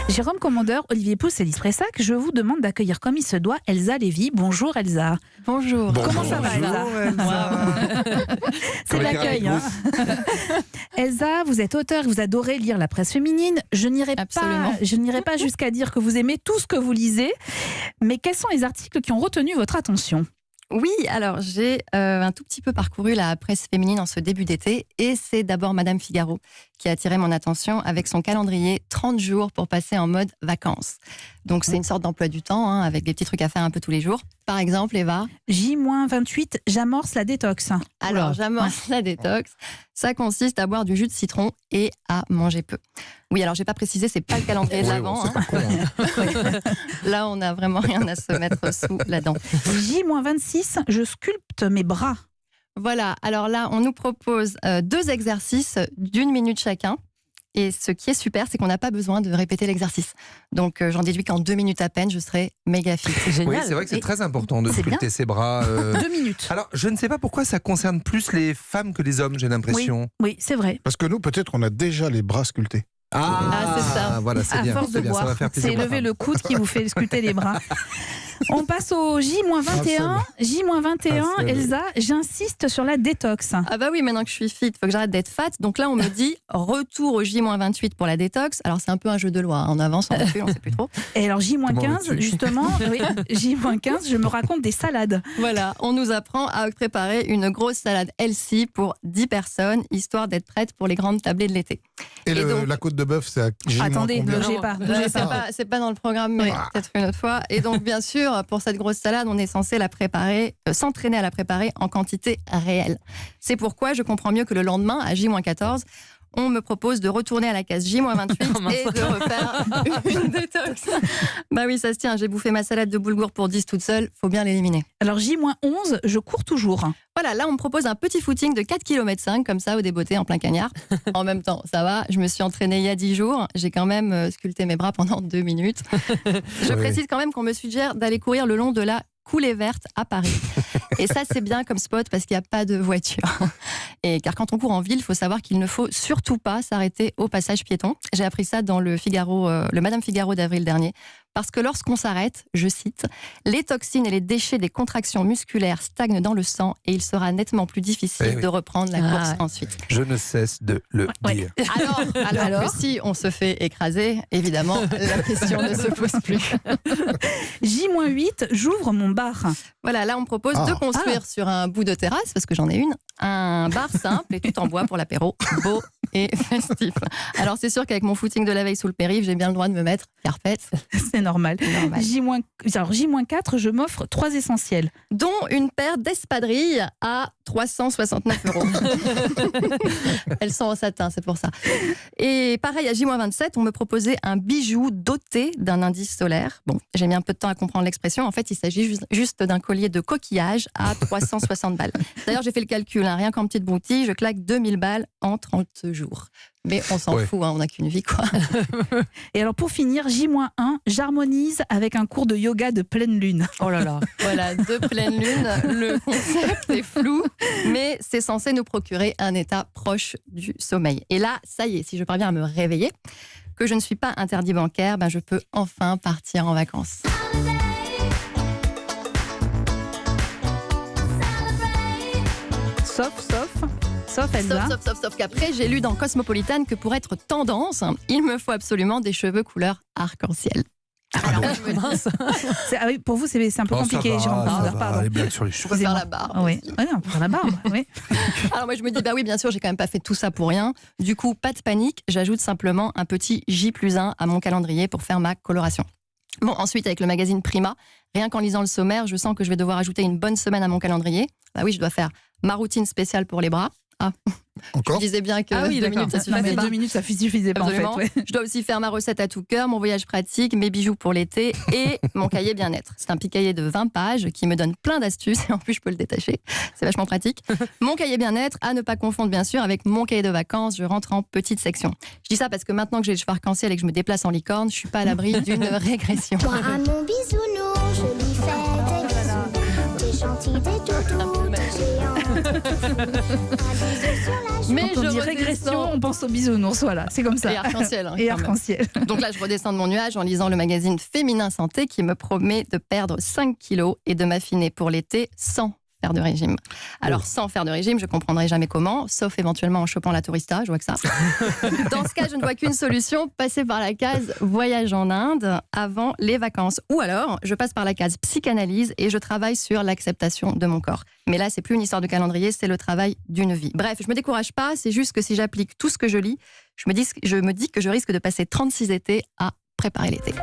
Jérôme Commandeur, Olivier Pouls et Lise Pressac, je vous demande d'accueillir comme il se doit Elsa Lévy. Bonjour Elsa. Bonjour. Comment ça va Elsa? C'est l'accueil. Hein. Elsa, vous êtes auteure, vous adorez lire la presse féminine. Je n'irai pas jusqu'à dire que vous aimez tout ce que vous lisez, mais quels sont les articles qui ont retenu votre attention? Oui, alors j'ai un tout petit peu parcouru la presse féminine en ce début d'été et c'est d'abord Madame Figaro qui a attiré mon attention avec son calendrier 30 jours pour passer en mode vacances. Donc c'est une sorte d'emploi du temps avec des petits trucs à faire un peu tous les jours. Par exemple, Eva, J-28, j'amorce la détox. Alors, j'amorce la détox. Ça consiste à boire du jus de citron et à manger peu. Oui, alors j'ai pas précisé, c'est pas le calendrier de l'Avent. C'est pas con, hein. Là, on n'a vraiment rien à se mettre sous la dent. J-26, je sculpte mes bras. Voilà, alors là, on nous propose 2 exercices d'1 minute chacun. Et ce qui est super, c'est qu'on n'a pas besoin de répéter l'exercice. Donc, j'en déduis qu'en 2 minutes à peine, je serai méga fit. C'est génial. Oui, c'est vrai que c'est très important de sculpter ses bras. 2 minutes. Alors, je ne sais pas pourquoi ça concerne plus les femmes que les hommes, j'ai l'impression. Oui, c'est vrai. Parce que nous, peut-être, on a déjà les bras sculptés. C'est ça. Voilà, c'est à bien. force de bien, ça va boire, faire plaisir c'est aux lever femmes. le coude qui vous fait sculpter les bras. On passe au J-21. J-21, Elsa, j'insiste sur la détox. Ah bah oui, maintenant que je suis fit, il faut que j'arrête d'être fat. Donc là, on me dit retour au J-28 pour la détox. Alors c'est un peu un jeu de loi. En avance, en recul, on ne sait plus trop. Et alors J-15, justement, oui, J-15, je me raconte des salades. Voilà, on nous apprend à préparer une grosse salade healthy pour 10 personnes, histoire d'être prête pour les grandes tablées de l'été. Et donc, la côte de bœuf, c'est à J- Attendez, combien? bougez pas. C'est pas dans le programme, mais peut-être une autre fois. Et donc, bien sûr, pour cette grosse salade, on est censé la préparer, s'entraîner à la préparer en quantité réelle. C'est pourquoi je comprends mieux que le lendemain, à J-14, on me propose de retourner à la case J-28 et de refaire une détox. Bah oui, ça se tient. J'ai bouffé ma salade de boulgour pour 10 toute seule. Faut bien l'éliminer. Alors J-11, je cours toujours. Voilà, là, on me propose un petit footing de 4,5 km, comme ça, au débeauté, en plein cagnard. En même temps, ça va. Je me suis entraînée il y a 10 jours. J'ai quand même sculpté mes bras pendant 2 minutes. Je précise quand même qu'on me suggère d'aller courir le long de la Coulée Verte à Paris. Et ça, c'est bien comme spot parce qu'il n'y a pas de voiture. Et car quand on court en ville, il faut savoir qu'il ne faut surtout pas s'arrêter au passage piéton. J'ai appris ça dans le Figaro, le Madame Figaro d'avril dernier. Parce que lorsqu'on s'arrête, je cite, les toxines et les déchets des contractions musculaires stagnent dans le sang et il sera nettement plus difficile de reprendre la course ensuite. Je ne cesse de le dire. Alors que si on se fait écraser, évidemment, la question ne se pose plus. J-8, j'ouvre mon bar. Voilà, là on me propose de construire sur un bout de terrasse, parce que j'en ai une, un bar simple et tout en bois pour l'apéro, beau et festif. Alors c'est sûr qu'avec mon footing de la veille sous le périph', j'ai bien le droit de me mettre carpette. C'est normal. J-4, je m'offre 3 essentiels. Dont une paire d'espadrilles à 369 €. Elles sont en satin, c'est pour ça. Et pareil, à J-27, on me proposait un bijou doté d'un indice solaire. Bon, j'ai mis un peu de temps à comprendre l'expression. En fait, il s'agit juste d'un collier de coquillage à 360 balles. D'ailleurs, j'ai fait le calcul. Rien qu'en petite broutille, je claque 2000 balles en 30 jours. Mais on s'en fout, on n'a qu'une vie, quoi. Et alors, pour finir, J-1, j'harmonise avec un cours de yoga de pleine lune. Oh là là. Voilà, de pleine lune, le concept est flou, mais c'est censé nous procurer un état proche du sommeil. Et là, ça y est, si je parviens à me réveiller, que je ne suis pas interdit bancaire, je peux enfin partir en vacances. Sauf Elsa. Sauf qu'après, j'ai lu dans Cosmopolitan que pour être tendance, il me faut absolument des cheveux couleur arc-en-ciel. Alors, pour vous, c'est un peu compliqué. Les blagues sur les cheveux. On peut faire la barbe. Oui, on peut faire la barbe. Oui. Alors moi, je me dis, oui, bien sûr, j'ai quand même pas fait tout ça pour rien. Du coup, pas de panique, j'ajoute simplement un petit J+1 à mon calendrier pour faire ma coloration. Bon, ensuite, avec le magazine Prima, rien qu'en lisant le sommaire, je sens que je vais devoir ajouter une bonne semaine à mon calendrier. Bah oui, je dois faire ma routine spéciale pour les bras. Encore ? Je disais bien que 2 minutes, ça suffisait pas. 2 minutes, ça suffisait pas, Absolument. en fait. Ouais. Je dois aussi faire ma recette à tout cœur, mon voyage pratique, mes bijoux pour l'été et mon cahier bien-être. C'est un petit cahier de 20 pages qui me donne plein d'astuces et en plus, je peux le détacher. C'est vachement pratique. Mon cahier bien-être, à ne pas confondre, bien sûr, avec mon cahier de vacances. Je rentre en petite section. Je dis ça parce que maintenant que j'ai les cheveux arc-en-ciel et que je me déplace en licorne, je suis pas à l'abri d'une régression. Moi, à mon bisounours, je lui fais des bisous. T'es gentil, t'es toutou, t'es Mais Quand on je dit redescends. régression, on pense aux bisounours, voilà, c'est comme ça. Et arc-en-ciel. Et quand même. arc-en-ciel. Donc là, je redescends de mon nuage en lisant le magazine Féminin Santé qui me promet de perdre 5 kilos et de m'affiner pour l'été sans faire de régime. Alors, sans faire de régime, je comprendrai jamais comment, sauf éventuellement en chopant la tourista, je vois que ça. Dans ce cas, je ne vois qu'une solution, passer par la case voyage en Inde avant les vacances. Ou alors, je passe par la case psychanalyse et je travaille sur l'acceptation de mon corps. Mais là, c'est plus une histoire de calendrier, c'est le travail d'une vie. Bref, je me décourage pas, c'est juste que si j'applique tout ce que je lis, je me dis que je risque de passer 36 étés à préparer l'été.